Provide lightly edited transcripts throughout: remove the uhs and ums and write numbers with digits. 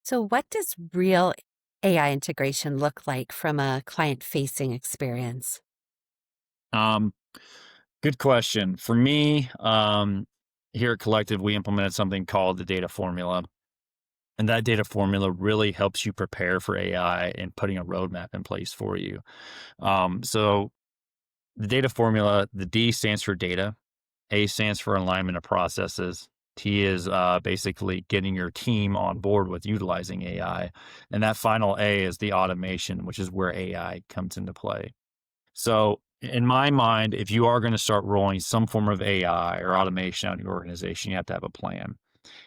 So, what does real AI integration look like from a client facing experience? Um, Good question. For me, here at Collective, we implemented something called the data formula. And that data formula really helps you prepare for AI and putting a roadmap in place for you. So the data formula, the D stands for data, A stands for alignment of processes. T is basically getting your team on board with utilizing AI. And that final A is the automation, which is where AI comes into play. So, in my mind, if you are going to start rolling some form of AI or automation out in your organization, you have to have a plan.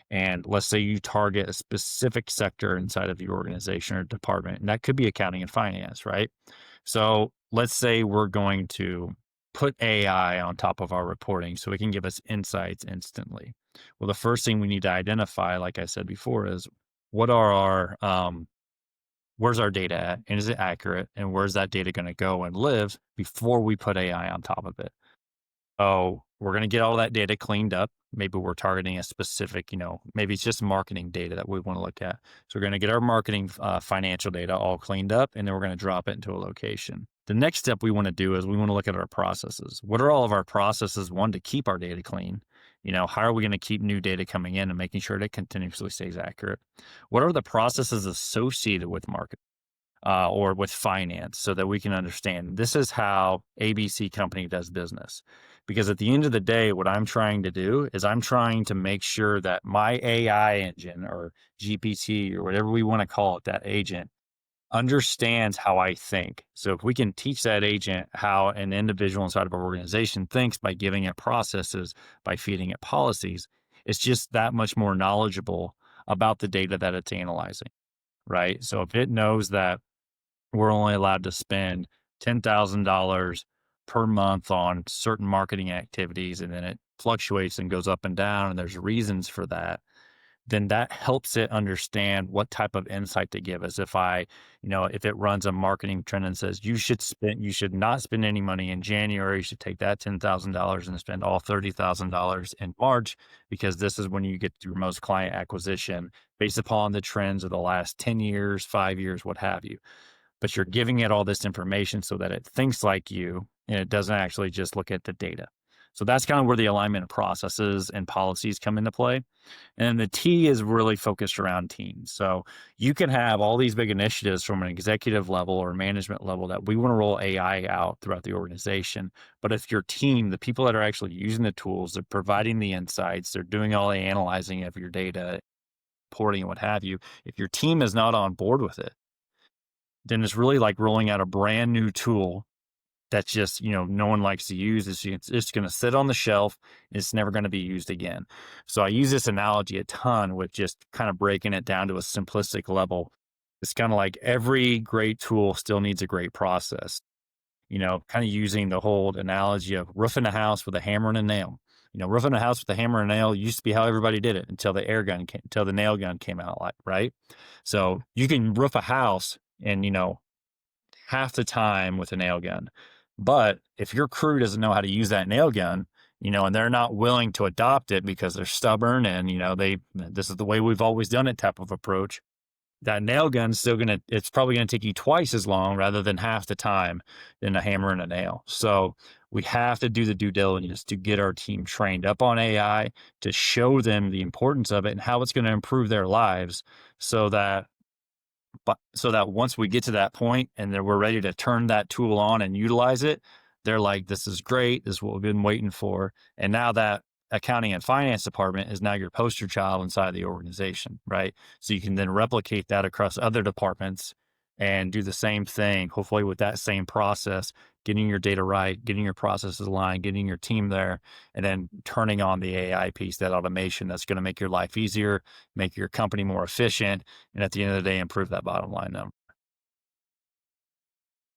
And let's say you target a specific sector inside of your organization or department, and that could be accounting and finance, right? So, let's say we're going to put AI on top of our reporting so it can give us insights instantly. Well, the first thing we need to identify, like I said before, is what are our where's our data at and is it accurate and where's that data going to go and live before we put AI on top of it. So we're going to get all that data cleaned up. Maybe we're targeting a specific, maybe it's just marketing data that we want to look at. So we're going to get our marketing financial data all cleaned up and then we're going to drop it into a location. The next step we want to do is we want to look at our processes. What are all of our processes, one, to keep our data clean? How are we going to keep new data coming in and making sure that it continuously stays accurate? What are the processes associated with marketing? Or with finance so that we can understand this is how ABC company does business. Because at the end of the day, what I'm trying to do is I'm trying to make sure that my AI engine or GPT or whatever we want to call it, that agent understands how I think. So if we can teach that agent how an individual inside of our organization thinks by giving it processes, by feeding it policies, it's just that much more knowledgeable about the data that it's analyzing. Right. So if it knows that we're only allowed to spend $10,000 per month on certain marketing activities, and then it fluctuates and goes up and down, and there's reasons for that, then that helps it understand what type of insight to give us. If it runs a marketing trend and says you should not spend any money in January, you should take that $10,000 and spend all $30,000 in March because this is when you get your most client acquisition based upon the trends of the last 10 years, 5 years, what have you, but you're giving it all this information so that it thinks like you and it doesn't actually just look at the data. So that's kind of where the alignment of processes and policies come into play. And the T is really focused around teams. So you can have all these big initiatives from an executive level or management level that we want to roll AI out throughout the organization. But if your team, the people that are actually using the tools, they're providing the insights, they're doing all the analyzing of your data, reporting and what have you, if your team is not on board with it, then it's really like rolling out a brand new tool that's just, no one likes to use. It's going to sit on the shelf. It's never going to be used again. So I use this analogy a ton with just kind of breaking it down to a simplistic level. It's kind of like every great tool still needs a great process, kind of using the whole analogy of roofing a house with a hammer and a nail. Roofing a house with a hammer and a nail used to be how everybody did it until the nail gun came out, like, right? So you can roof a house and, half the time with a nail gun. But if your crew doesn't know how to use that nail gun, and they're not willing to adopt it because they're stubborn and, this is the way we've always done it type of approach, that nail gun's it's probably going to take you twice as long rather than half the time than a hammer and a nail. So we have to do the due diligence to get our team trained up on AI, to show them the importance of it and how it's going to improve their lives so that once we get to that point and then we're ready to turn that tool on and utilize it, they're like, this is great. This is what we've been waiting for. And now that accounting and finance department is now your poster child inside the organization, right? So you can then replicate that across other departments and do the same thing, hopefully with that same process, getting your data right, getting your processes aligned, getting your team there, and then turning on the AI piece, that automation that's going to make your life easier, make your company more efficient, and at the end of the day, improve that bottom line number.